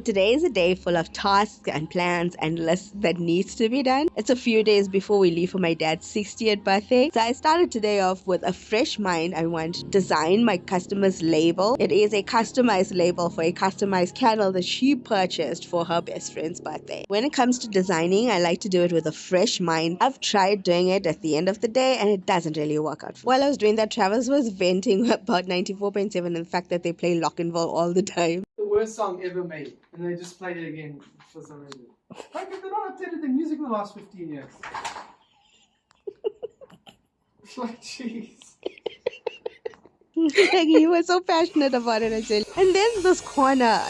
today is a day full of tasks and plans and lists that needs to be done. It's a few days before we leave for my dad's 60th birthday. So I started today off with a fresh mind. I want to design my customer's label. It is a customized label for a customized candle that she purchased for her best friend's birthday. When it comes to designing, I like to do it with a fresh mind. I've tried doing it at the end of the day and it doesn't really work out. While I was doing that, Travis was venting about 94.7 and the fact that they play Lockinville all the time. The worst song ever made, and they just played it again for some reason. Like, if they're not updated the music in the last 15 years. Like, jeez. Like, he was so passionate about it, actually. And then this corner,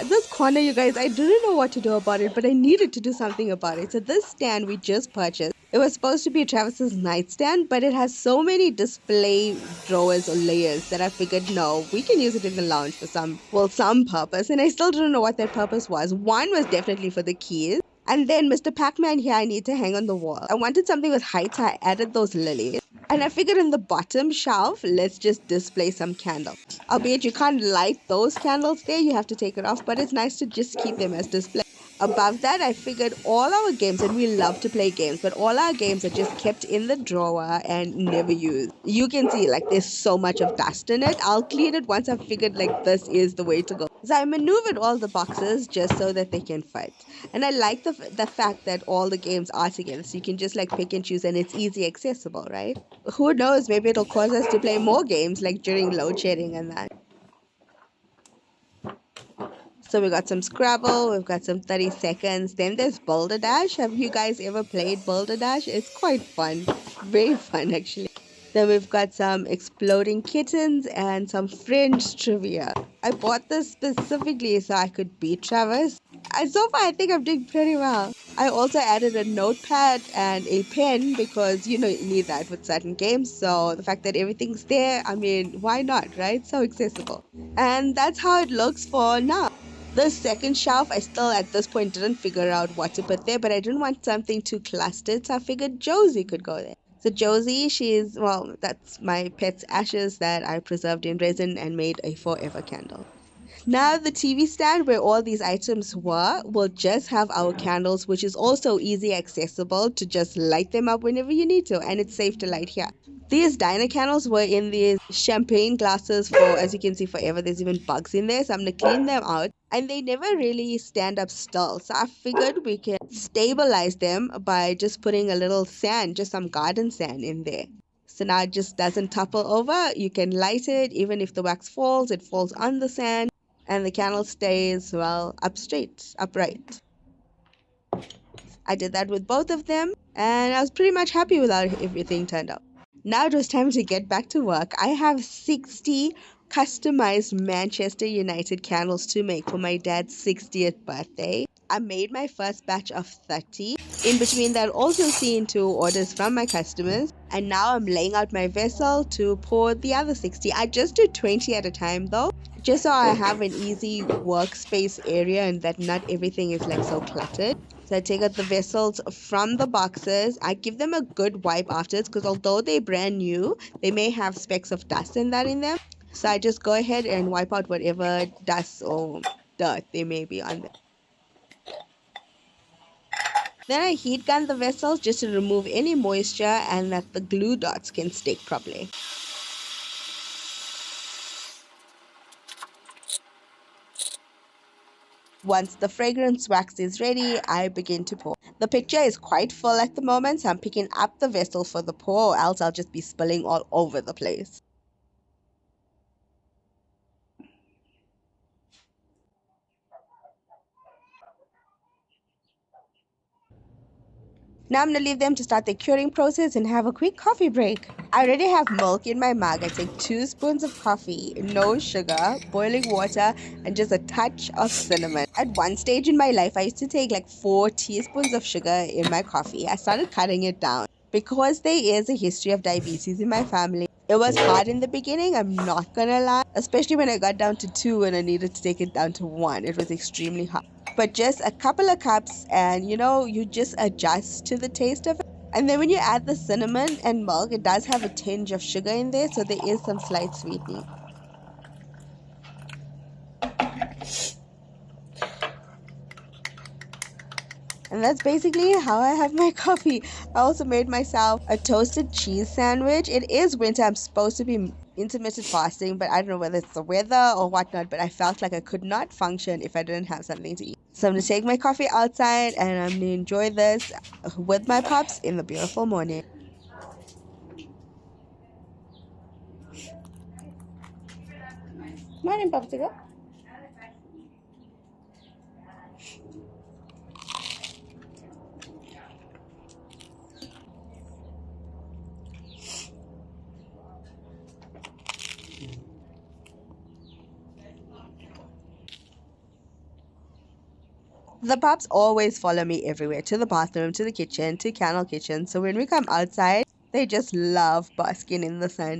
you guys, I didn't know what to do about it, but I needed to do something about it. So this stand we just purchased, it was supposed to be Travis's nightstand, but it has so many display drawers or layers that I figured, no, we can use it in the lounge for some purpose. And I still didn't know what that purpose was. One was definitely for the keys. And then Mr. Pac-Man here I need to hang on the wall. I wanted something with height, so I added those lilies. And I figured in the bottom shelf, let's just display some candles. Albeit you can't light those candles there, you have to take it off, but it's nice to just keep them as display. Above that, I figured all our games, and we love to play games, but all our games are just kept in the drawer and never used. You can see, like, there's so much of dust in it. I'll clean it once I've figured, like, this is the way to go. So I maneuvered all the boxes just so that they can fit. And I like the fact that all the games are together, so you can just, like, pick and choose, and it's easy accessible, right? Who knows, maybe it'll cause us to play more games, like during load shedding and that. So we got some Scrabble, we've got some 30 seconds. Then there's Boulder Dash. Have you guys ever played Boulder Dash? It's quite fun. Very fun, actually. Then we've got some Exploding Kittens and some French trivia. I bought this specifically so I could beat Travis. And so far, I think I'm doing pretty well. I also added a notepad and a pen because, you know, you need that with certain games. So the fact that everything's there, I mean, why not, right? So accessible. And that's how it looks for now. The second shelf, I still at this point didn't figure out what to put there, but I didn't want something too clustered, so I figured Josie could go there. So Josie, that's my pet's ashes that I preserved in resin and made a forever candle. Now the TV stand where all these items were will just have our candles, which is also easy accessible to just light them up whenever you need to, and it's safe to light here. These diner candles were in these champagne glasses for, as you can see, forever. There's even bugs in there, so I'm going to clean them out. And they never really stand up still, so I figured we can stabilize them by just putting a little sand, just some garden sand in there. So now it just doesn't topple over. You can light it, even if the wax falls, it falls on the sand. And the candle stays, well, upright. I did that with both of them, and I was pretty much happy with how everything turned out. Now it was time to get back to work. I have 60 customized Manchester United candles to make for my dad's 60th birthday. I made my first batch of 30. In between that, also seeing 2 orders from my customers. And now I'm laying out my vessel to pour the other 60. I just do 20 at a time though, just so I have an easy workspace area and that not everything is like so cluttered. So I take out the vessels from the boxes. I give them a good wipe afterwards because although they're brand new, they may have specks of dust and that in them. So I just go ahead and wipe out whatever dust or dirt there may be on them. Then I heat gun the vessels just to remove any moisture and that the glue dots can stick properly. Once the fragrance wax is ready, I begin to pour. The picture is quite full at the moment, so I'm picking up the vessel for the pour, or else I'll just be spilling all over the place. Now I'm going to leave them to start the curing process and have a quick coffee break. I already have milk in my mug. I take 2 spoons of coffee, no sugar, boiling water, and just a touch of cinnamon. At one stage in my life, I used to take like 4 teaspoons of sugar in my coffee. I started cutting it down because there is a history of diabetes in my family. It was hard in the beginning, I'm not gonna lie, especially when I got down to 2 and I needed to take it down to 1. It was extremely hard. But just a couple of cups and you just adjust to the taste of it. And then when you add the cinnamon and milk, it does have a tinge of sugar in there, so there is some slight sweetening. And that's basically how I have my coffee. I also made myself a toasted cheese sandwich. It is winter. I'm supposed to be intermittent fasting, but I don't know whether it's the weather or whatnot, but I felt like I could not function if I didn't have something to eat. So I'm going to take my coffee outside and I'm going to enjoy this with my pups in the beautiful morning. Morning, Popsicle. The pups always follow me everywhere, to the bathroom, to the kitchen, to Cannel Kitchen. So when we come outside, they just love basking in the sun.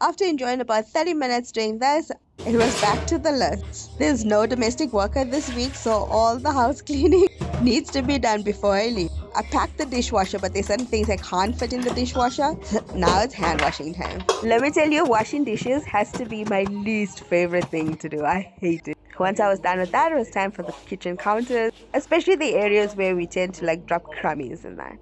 After enjoying about 30 minutes doing this, it was back to the list. There's no domestic worker this week, so all the house cleaning needs to be done before I leave. I packed the dishwasher, but there's certain things I can't fit in the dishwasher. Now it's hand washing time. Let me tell you, washing dishes has to be my least favorite thing to do. I hate it. Once I was done with that, it was time for the kitchen counters, especially the areas where we tend to like drop crummies in that.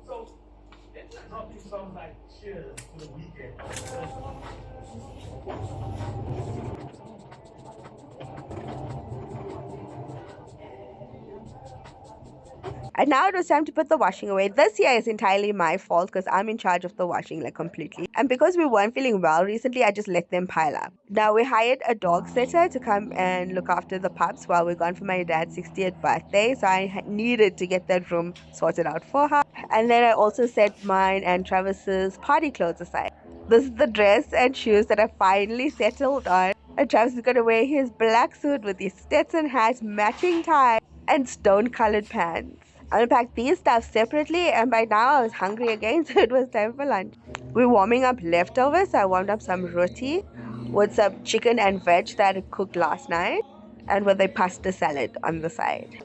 And now it was time to put the washing away. This year is entirely my fault because I'm in charge of the washing like completely. And because we weren't feeling well recently, I just let them pile up. Now we hired a dog sitter to come and look after the pups while we're gone for my dad's 60th birthday. So I needed to get that room sorted out for her. And then I also set mine and Travis's party clothes aside. This is the dress and shoes that I finally settled on. And Travis is gonna wear his black suit with his Stetson hat, matching tie, and stone-colored pants. I unpacked these stuff separately, and by now I was hungry again, so it was time for lunch. We're warming up leftovers, so I warmed up some roti with some chicken and veg that I cooked last night, and with a pasta salad on the side.